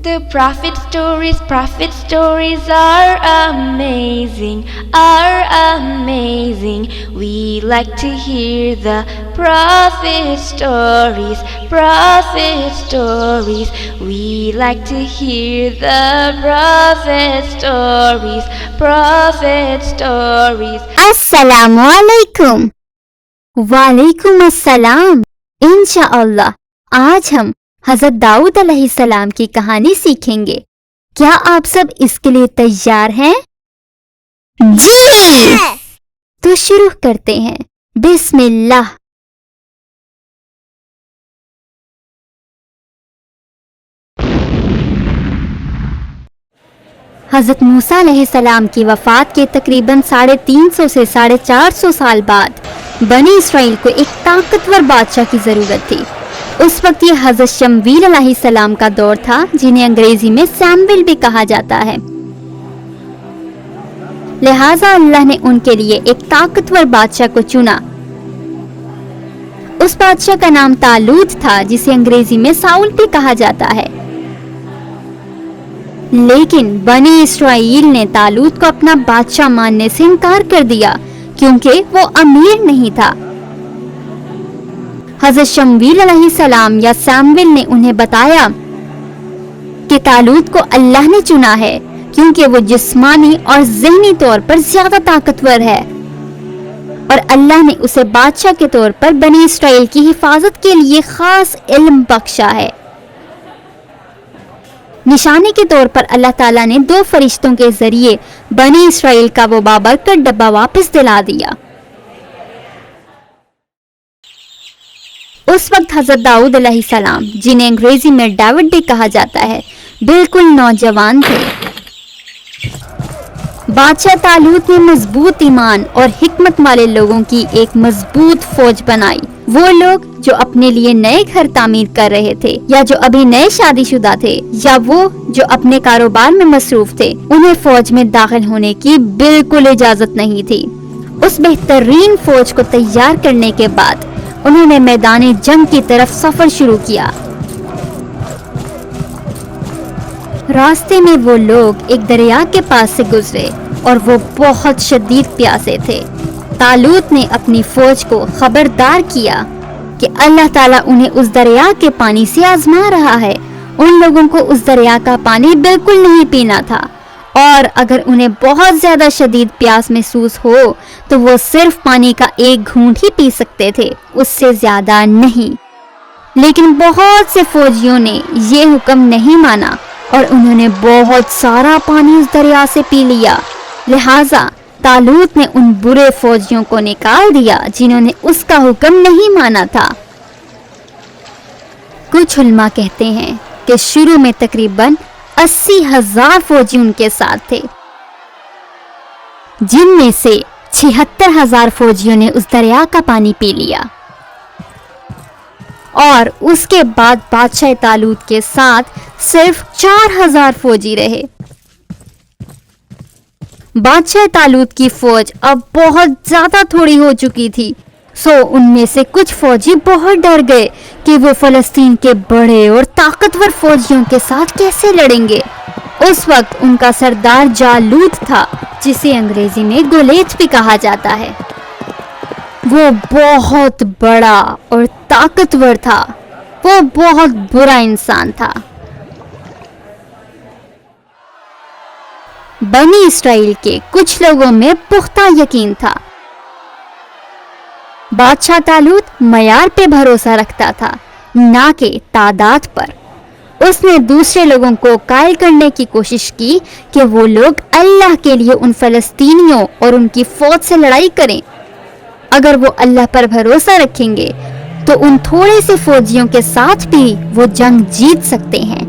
The prophet stories are amazing, We like to hear the prophet stories, We like to hear the prophet stories. Assalamu alaikum. वालेकुम अस्सलाम। इंशाअल्लाह आज हम हज़रत दाऊद अलैहिस्सलाम की कहानी सीखेंगे। क्या आप सब इसके लिए तैयार हैं? जी। तो शुरू करते हैं। बिस्मिल्लाह। हज़रत मूसा अलैहिस्सलाम की वफ़ात के तकरीबन 350 से 450 साल बाद बनी इसराइल को एक ताकतवर बादशाह की ज़रूरत थी। उस वक्त ये हज़रत शमूएल अलैहिस्सलाम का दौर था, जिन्हें अंग्रेजी में सैमुएल भी कहा जाता है। लिहाजा अल्लाह ने उनके लिए एक ताकतवर बादशाह को चुना। उस बादशाह का नाम तालूत था, जिसे अंग्रेजी में साउल भी कहा जाता है। लेकिन बनी इसराइल ने तालूत को अपना बादशाह मानने से इनकार कर दिया, क्योंकि वो अमीर नहीं था। हज़रत शमूएल अलैहिस्सलाम या सैमुएल ने उन्हें बताया कि तालूत को अल्लाह ने चुना है, क्योंकि वो जिस्मानी और ज़हनी तौर पर ज्यादा ताकतवर है और अल्लाह ने उसे बादशाह के तौर पर बनी इसराइल की हिफाजत के लिए खास इल्म बख्शा है। निशाने के तौर पर अल्लाह ताला ने 2 फरिश्तों के जरिए बनी इसराइल का वो बाबरकत डब्बा वापस दिला दिया। उस वक्त हज़रत दाऊद अलैहिस्सलाम, जिन्हें अंग्रेजी में डेविड भी कहा जाता है, बिल्कुल नौजवान थे। बादशाह तालूत ने मजबूत ईमान और हिकमत वाले लोगों की एक मजबूत फौज बनाई। वो लोग जो अपने लिए नए घर तामीर कर रहे थे, या जो अभी नए शादीशुदा थे, या वो जो अपने कारोबार में मसरूफ थे, उन्हें फौज में दाखिल होने की बिल्कुल इजाजत नहीं थी। उस बेहतरीन फौज को तैयार करने के बाद उन्होंने मैदान जंग की तरफ सफर शुरू किया। रास्ते में वो लोग एक दरिया के पास से गुजरे और वो बहुत शदीद प्यासे थे। तालूत ने अपनी फौज को खबरदार किया कि अल्लाह ताला उन्हें उस दरिया के पानी से आजमा रहा है। उन लोगों को उस दरिया का पानी बिल्कुल नहीं पीना था, और अगर उन्हें बहुत ज्यादा शदीद प्यास महसूस हो तो वो सिर्फ पानी का एक घूंट ही पी सकते थे, उससे ज्यादा नहीं। लेकिन बहुत से फौजियों ने ये हुक्म नहीं माना और उन्होंने बहुत सारा पानी उस दरिया से पी लिया। लिहाजा तालूत ने उन बुरे फौजियों को निकाल दिया जिन्होंने उसका हुक्म नहीं माना था। कुछ उल्मा कहते हैं कि शुरू में तकरीबन 80,000 फौजी उनके साथ थे, जिनमें से 76,000 फौजियों ने उस दरिया का पानी पी लिया। और उसके बाद बादशाह तालूत के साथ सिर्फ 4,000 फौजी रहे। बादशाह तालूत की फौज अब बहुत ज्यादा थोड़ी हो चुकी थी, सो उनमें से कुछ फौजी बहुत डर गए कि वो फलस्तीन के बड़े और ताकतवर फौजियों के साथ कैसे लड़ेंगे। उस वक्त उनका सरदार जालूत था, जिसे अंग्रेजी में गोलेत भी कहा जाता है। वो बहुत बड़ा और ताकतवर था। वो बहुत बुरा इंसान था। बनी इसराइल के कुछ लोगों में पुख्ता यकीन था। बादशाह तालूत मयार पे भरोसा रखता था, ना कि तादाद पर। उसने दूसरे लोगों को कायल करने की कोशिश की कि वो लोग अल्लाह के लिए उन फलस्तीनियों और उनकी फौज से लड़ाई करें। अगर वो अल्लाह पर भरोसा रखेंगे तो उन थोड़े से फौजियों के साथ भी वो जंग जीत सकते हैं।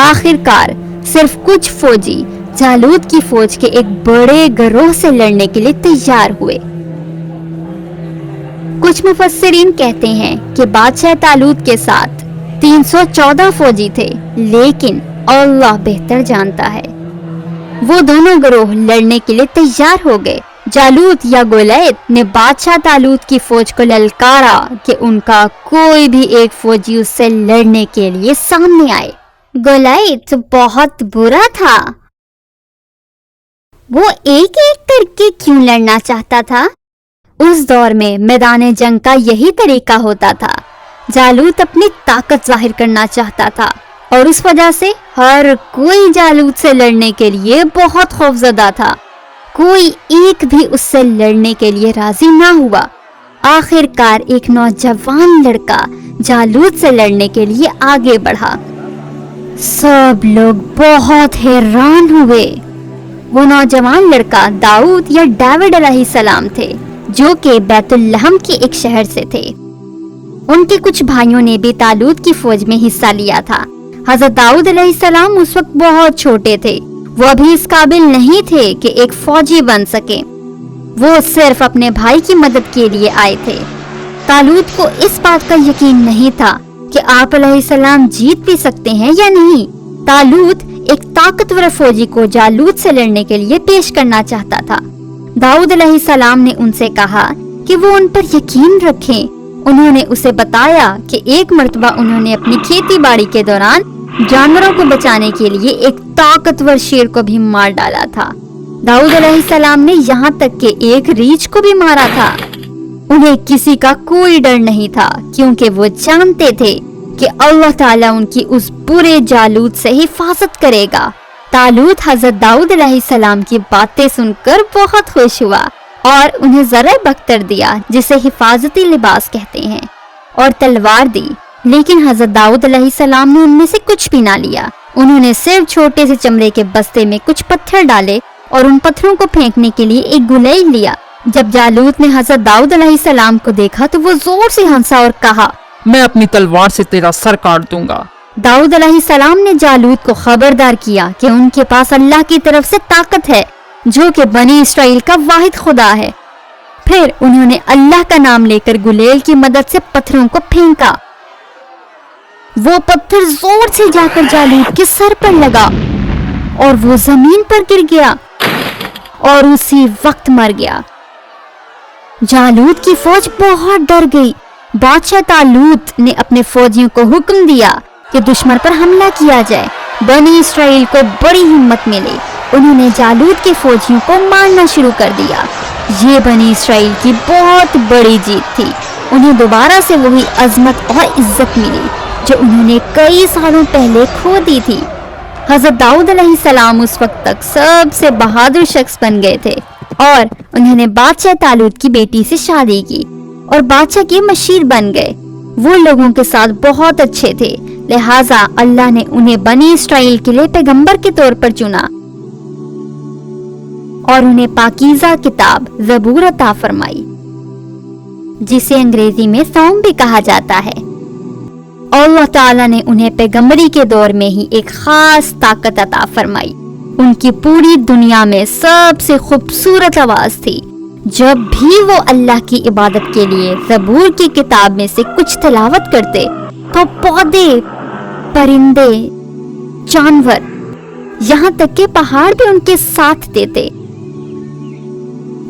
आखिरकार सिर्फ कुछ फौजी जालूत की फौज के एक बड़े गिरोह से लड़ने के लिए तैयार हुए। कुछ मुफस्सिरीन कहते हैं कि बादशाह तालूत के साथ 314 फौजी थे, लेकिन अल्लाह बेहतर जानता है। वो दोनों गिरोह लड़ने के लिए तैयार हो गए। जालूत या गोलैत ने बादशाह तालूत की फौज को ललकारा कि उनका कोई भी एक फौजी उससे लड़ने के लिए सामने आए। गोलैत बहुत बुरा था। वो एक एक करके क्यों लड़ना चाहता था? उस दौर में मैदान जंग का यही तरीका होता था। जालूत अपनी ताकत जाहिर करना चाहता था और उस वजह से हर कोई जालूत से लड़ने के लिए बहुत खौफजदा था। कोई एक भी उससे लड़ने के लिए राजी ना हुआ। आखिरकार एक नौजवान लड़का जालूत से लड़ने के लिए आगे बढ़ा। सब लोग बहुत हैरान हुए। वो नौजवान लड़का दाऊद या डेविड अलैहिस्सलाम थे, जो कि बैतुल्लहम के एक शहर से थे। उनके कुछ भाइयों ने भी तालूत की फौज में हिस्सा लिया था। हजरत दाऊद अलैहिस्सलाम उस वक्त बहुत छोटे थे। वो अभी इस काबिल नहीं थे कि एक फौजी बन सके। वो सिर्फ अपने भाई की मदद के लिए आए थे। तालूत को इस बात का यकीन नहीं था कि आप अलैहिस्सलाम जीत भी सकते हैं या नहीं। तालूत एक ताकतवर फौजी को जालूत से लड़ने के लिए पेश करना चाहता था। दाऊद अलैहिस्सलाम ने उनसे कहा कि वो उन पर यकीन रखें। उन्होंने उसे बताया कि एक मर्तबा उन्होंने अपनी खेती बाड़ी के दौरान जानवरों को बचाने के लिए एक ताकतवर शेर को भी मार डाला था। दाऊद अलैहिस्सलाम ने यहाँ तक कि एक रीछ को भी मारा था। उन्हें किसी का कोई डर नहीं था, क्योंकि वो जानते थे कि अल्लाह ताला उनकी उस बुरे जालूत से हिफाजत करेगा। तालूत हजरत दाऊद अलैहिस्सलाम की बातें सुनकर बहुत खुश हुआ और उन्हें ज़रा बख्तर दिया, जिसे हिफाजती लिबास कहते हैं, और तलवार दी। लेकिन हजरत दाऊद अलैहिस्सलाम ने उनमें से कुछ भी ना लिया। उन्होंने सिर्फ छोटे से चमड़े के बस्ते में कुछ पत्थर डाले और उन पत्थरों को फेंकने के लिए एक गुलेल लिया। जब जालूत ने हजरत दाऊद अलैहिस्सलाम को देखा तो वो जोर से हंसा और कहा, मैं अपनी तलवार से तेरा सर काट दूंगा। दाऊद अलैहिस्सलाम ने जालूत को खबरदार किया कि उनके पास अल्लाह की तरफ से ताकत है, जो कि बनी इसराइल का वाहिद खुदा है। फिर उन्होंने अल्लाह का नाम लेकर गुलेल की मदद से पत्थरों को फेंका। वो पत्थर जोर से जाकर जालूत के सर पर लगा और वो जमीन पर गिर गया और उसी वक्त मर गया। जालूत की फौज बहुत डर गई। बादशाह तालूत ने अपने फौजियों को हुक्म दिया कि दुश्मन पर हमला किया जाए। बनी इसराइल को बड़ी हिम्मत मिली। उन्होंने जालूत के फौजियों को मारना शुरू कर दिया। ये बनी इसराइल की बहुत बड़ी जीत थी। उन्हें दोबारा से वही अजमत और इज्जत मिली जो उन्होंने कई सालों पहले खो दी थी। हजरत दाऊद अलैहिस्सलाम उस वक्त तक सबसे बहादुर शख्स बन गए थे और उन्होंने बादशाह तालूत की बेटी से शादी की और बादशाह के मशीर बन गए। वो लोगों के साथ बहुत अच्छे थे, लिहाजा अल्लाह ने उन्हें बनी इसराइल के लिए पैगंबर के तौर पर चुना और उन्हें पाकीज़ा किताब ज़बूर अता फरमाई, जिसे अंग्रेजी में सौम भी कहा जाता है। अल्लाह ताला ने उन्हें पैगंबरी के दौर में ही एक खास ताकत अता फरमाई। उनकी पूरी दुनिया में सबसे खूबसूरत आवाज थी। जब भी वो अल्लाह की इबादत के लिए ज़बूर की किताब में से कुछ तिलावत करते तो पौधे, परिंदे, जानवर, यहाँ तक के पहाड़ भी उनके साथ देते।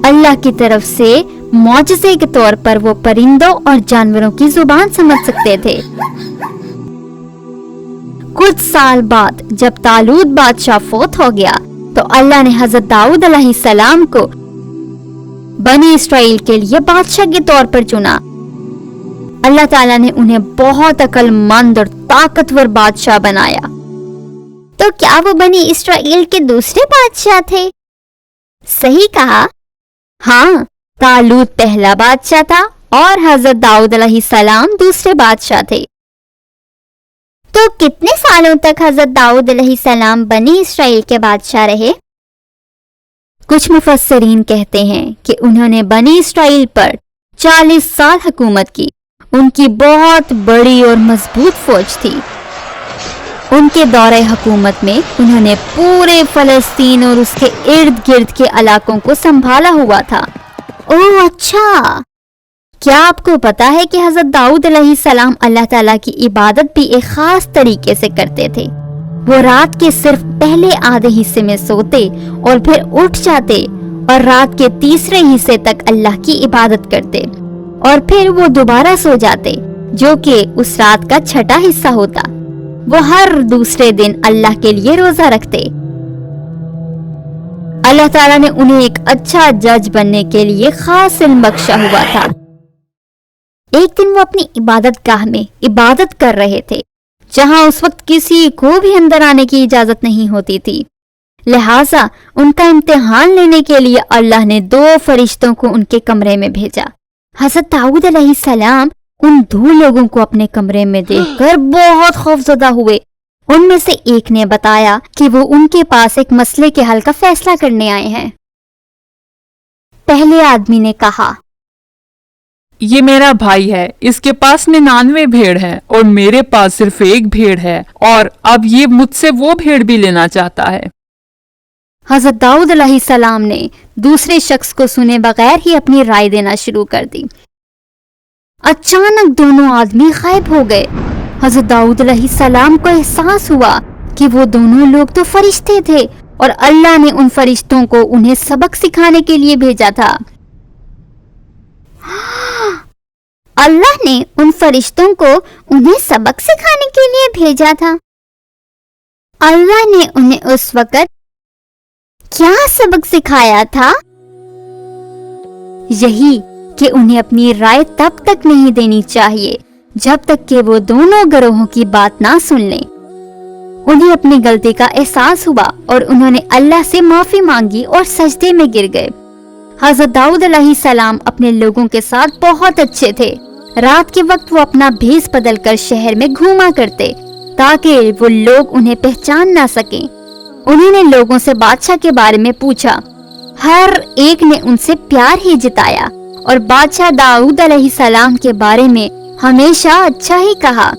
अल्लाह की तरफ से मौजज़े के तौर पर वो परिंदों और जानवरों की जुबान समझ सकते थे। कुछ साल बाद जब तालूत बादशाह फौत हो गया तो अल्लाह ने हजरत दाऊद अलैहिस्सलाम को बनी इसराइल के लिए बादशाह के तौर पर चुना। अल्लाह ताला ने उन्हें बहुत अक्लमंद और ताकतवर बादशाह बनाया। तो क्या वो बनी इसराइल के दूसरे बादशाह थे? सही कहा। हाँ, तालूत पहला बादशाह था और हजरत दाऊद अलैहिस्सलाम दूसरे बादशाह थे। तो कितने सालों तक हजरत दाऊद अलैहिस्सलाम बनी इसराइल के बादशाह रहे? कुछ मुफस्सिरीन कहते हैं कि उन्होंने बनी इसराइल पर 40 साल हुकूमत की। उनकी बहुत बड़ी और मजबूत फौज थी। उनके दौरे हुकूमत में उन्होंने पूरे फलस्तीन और उसके इर्द गिर्द के इलाकों को संभाला हुआ था। ओह अच्छा, क्या आपको पता है कि हजरत दाऊद अलैहिस्सलाम अल्लाह ताला की इबादत भी एक खास तरीके से करते थे। वो रात के सिर्फ पहले आधे हिस्से में सोते और फिर उठ जाते اور رات کے تیسرے حصے تک اللہ کی عبادت کرتے اور پھر وہ دوبارہ سو جاتے، جو کہ اس رات کا چھٹا حصہ ہوتا۔ وہ ہر دوسرے دن اللہ کے لیے روزہ رکھتے۔ اللہ تعالیٰ نے انہیں ایک اچھا جج بننے کے لیے خاص علم بخشا ہوا تھا۔ ایک دن وہ اپنی عبادت گاہ میں عبادت کر رہے تھے، جہاں اس وقت کسی کو بھی اندر آنے کی اجازت نہیں ہوتی تھی، لہٰذا ان کا امتحان لینے کے لیے اللہ نے 2 فرشتوں کو ان کے کمرے میں بھیجا۔ حضرت داؤد علیہ السلام ان 2 لوگوں کو اپنے کمرے میں دیکھ کر بہت خوفزدہ ہوئے۔ ان میں سے ایک نے بتایا کہ وہ ان کے پاس ایک مسئلے کے حل کا فیصلہ کرنے آئے ہیں۔ پہلے آدمی نے کہا، یہ میرا بھائی ہے، اس کے پاس 99 بھیڑ ہے اور میرے پاس صرف 1 بھیڑ ہے، اور اب یہ مجھ سے وہ بھیڑ بھی لینا چاہتا ہے۔ حضرت داؤد علیہ السلام نے دوسرے شخص کو سنے بغیر ہی اپنی رائے دینا شروع کر دی۔ اچانک دونوں آدمی غائب ہو گئے۔ حضرت داؤد علیہ السلام کو احساس ہوا کہ وہ دونوں لوگ تو فرشتے تھے اور اللہ نے ان فرشتوں کو انہیں سبق سکھانے کے لیے بھیجا تھا۔ اللہ نے ان فرشتوں کو انہیں سبق سکھانے کے لیے بھیجا تھا۔ اللہ نے انہیں اس وقت کیا سبق سکھایا تھا؟ یہی کہ انہیں اپنی رائے تب تک نہیں دینی چاہیے جب تک کہ وہ دونوں گروہوں کی بات نہ سن لیں۔ انہیں اپنی غلطی کا احساس ہوا اور انہوں نے اللہ سے معافی مانگی اور سجدے میں گر گئے۔ حضرت داؤد علیہ السلام اپنے لوگوں کے ساتھ بہت اچھے تھے۔ رات کے وقت وہ اپنا بھیس بدل کر شہر میں گھوما کرتے تاکہ وہ لوگ انہیں پہچان نہ سکیں۔ انہوں نے لوگوں سے بادشاہ کے بارے میں پوچھا، ہر ایک نے ان سے پیار ہی جتایا اور بادشاہ داؤد علیہ السلام کے بارے میں ہمیشہ اچھا ہی کہا۔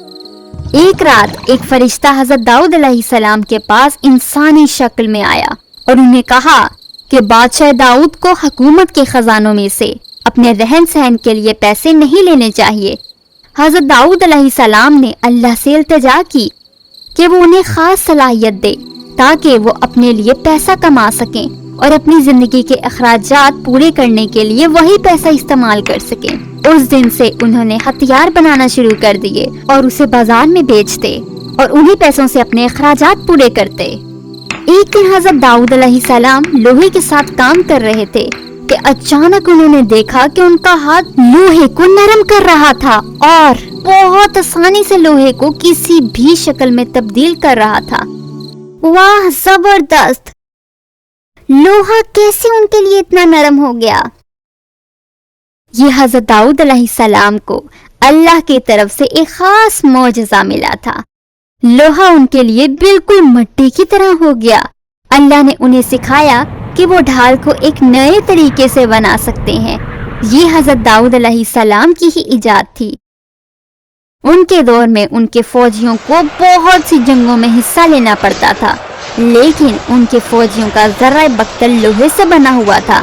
ایک رات ایک فرشتہ حضرت داؤد علیہ السلام کے پاس انسانی شکل میں آیا اور انہیں کہا کہ بادشاہ داؤد کو حکومت کے خزانوں میں سے اپنے رہن سہن کے لیے پیسے نہیں لینے چاہیے۔ حضرت داؤد علیہ السلام نے اللہ سے التجا کی کہ وہ انہیں خاص صلاحیت دے تاکہ وہ اپنے لیے پیسہ کما سکیں اور اپنی زندگی کے اخراجات پورے کرنے کے لیے وہی پیسہ استعمال کر سکیں۔ اس دن سے انہوں نے ہتھیار بنانا شروع کر دیے اور اسے بازار میں بیچتے اور انہی پیسوں سے اپنے اخراجات پورے کرتے۔ ایک دن حضرت داؤد علیہ السلام لوہے کے ساتھ کام کر رہے تھے کہ اچانک انہوں نے دیکھا کہ ان کا ہاتھ لوہے کو نرم کر رہا تھا اور بہت آسانی سے لوہے کو کسی بھی شکل میں تبدیل کر رہا تھا۔ واہ، زبردست! لوہا کیسے ان کے لیے اتنا نرم ہو گیا؟ یہ حضرت داؤد علیہ السلام کو اللہ کی طرف سے ایک خاص معجزہ ملا تھا۔ لوہا ان کے لیے بالکل مٹی کی طرح ہو گیا۔ اللہ نے انہیں سکھایا کہ وہ ڈھال کو ایک نئے طریقے سے بنا سکتے ہیں۔ یہ حضرت داؤد علیہ السلام کی ہی ایجاد تھی۔ ان کے دور میں ان کے فوجیوں کو بہت سی جنگوں میں حصہ لینا پڑتا تھا، لیکن ان کے فوجیوں کا ذرہ بکتر لوہے سے بنا ہوا تھا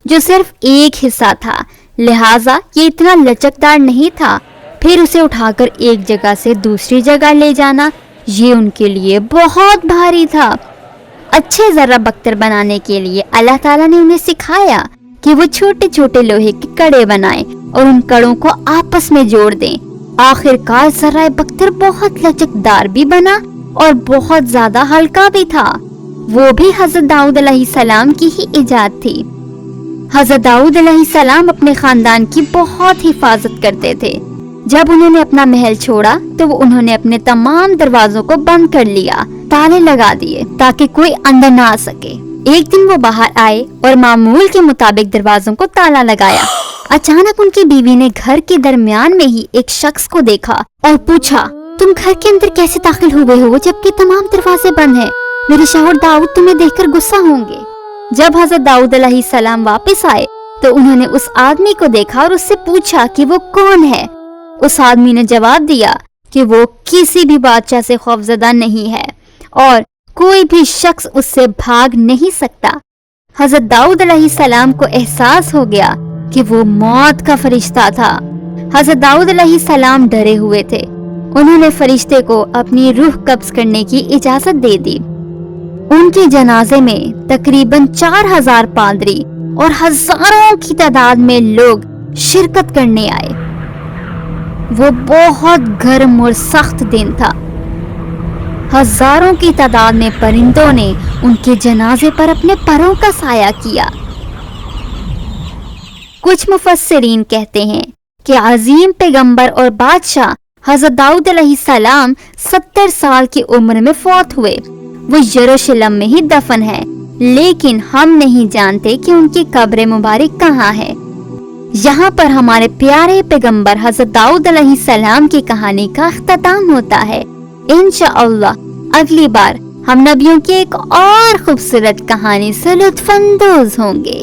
جو صرف ایک حصہ تھا، لہٰذا یہ اتنا لچکدار نہیں تھا۔ پھر اسے اٹھا کر ایک جگہ سے دوسری جگہ لے جانا یہ ان کے لیے بہت بھاری تھا۔ اچھے ذرہ بکتر بنانے کے لیے اللہ تعالیٰ نے انہیں سکھایا کہ وہ چھوٹے چھوٹے لوہے کے کڑے بنائیں اور ان کڑوں کو آپس میں جوڑ دیں۔ آخر کار ذرہ بکتر بہت لچکدار بھی بنا اور بہت زیادہ ہلکا بھی تھا۔ وہ بھی حضرت داؤد علیہ السلام کی ہی ایجاد تھی۔ حضرت داؤد علیہ السلام اپنے خاندان کی بہت حفاظت کرتے تھے۔ جب انہوں نے اپنا محل چھوڑا تو انہوں نے اپنے تمام دروازوں کو بند کر لیا، تالے لگا دیے تاکہ کوئی اندر نہ آ سکے۔ ایک دن وہ باہر آئے اور معمول کے مطابق دروازوں کو تالا لگایا۔ اچانک ان کی بیوی نے گھر کے درمیان میں ہی ایک شخص کو دیکھا اور پوچھا، تم گھر کے اندر کیسے داخل ہوئے ہو جبکہ تمام دروازے بند ہیں؟ میرے شوہر داؤد تمہیں دیکھ کر غصہ ہوں گے۔ جب حضرت داؤد علیہ السلام واپس آئے تو انہوں نے اس آدمی کو دیکھا اور اس سے پوچھا کہ وہ کون ہے۔ اس آدمی نے جواب دیا کہ وہ کسی بھی بادشاہ سے خوفزدہ نہیں ہے اور کوئی بھی شخص اس سے بھاگ نہیں سکتا۔ حضرت داؤد علیہ السلام کو احساس ہو گیا کہ وہ موت کا فرشتہ تھا۔ حضرت داؤد علیہ السلام ڈرے ہوئے تھے۔ انہوں نے فرشتے کو اپنی روح قبض کرنے کی اجازت دے دی۔ ان کے جنازے میں تقریباً 4000 پادری اور ہزاروں کی تعداد میں لوگ شرکت کرنے آئے۔ وہ بہت گرم اور سخت دن تھا۔ ہزاروں کی تعداد میں پرندوں نے ان کے جنازے پر اپنے پروں کا سایہ کیا۔ کچھ مفسرین کہتے ہیں کہ عظیم پیغمبر اور بادشاہ حضرت داؤد علیہ السلام 70 سال کی عمر میں فوت ہوئے۔ وہ یروشلم میں ہی دفن ہے، لیکن ہم نہیں جانتے کہ ان کی قبر مبارک کہاں ہے۔ یہاں پر ہمارے پیارے پیغمبر حضرت داؤد علیہ السلام کی کہانی کا اختتام ہوتا ہے۔ انشاءاللہ اگلی بار ہم نبیوں کی ایک اور خوبصورت کہانی سے لطف اندوز ہوں گے۔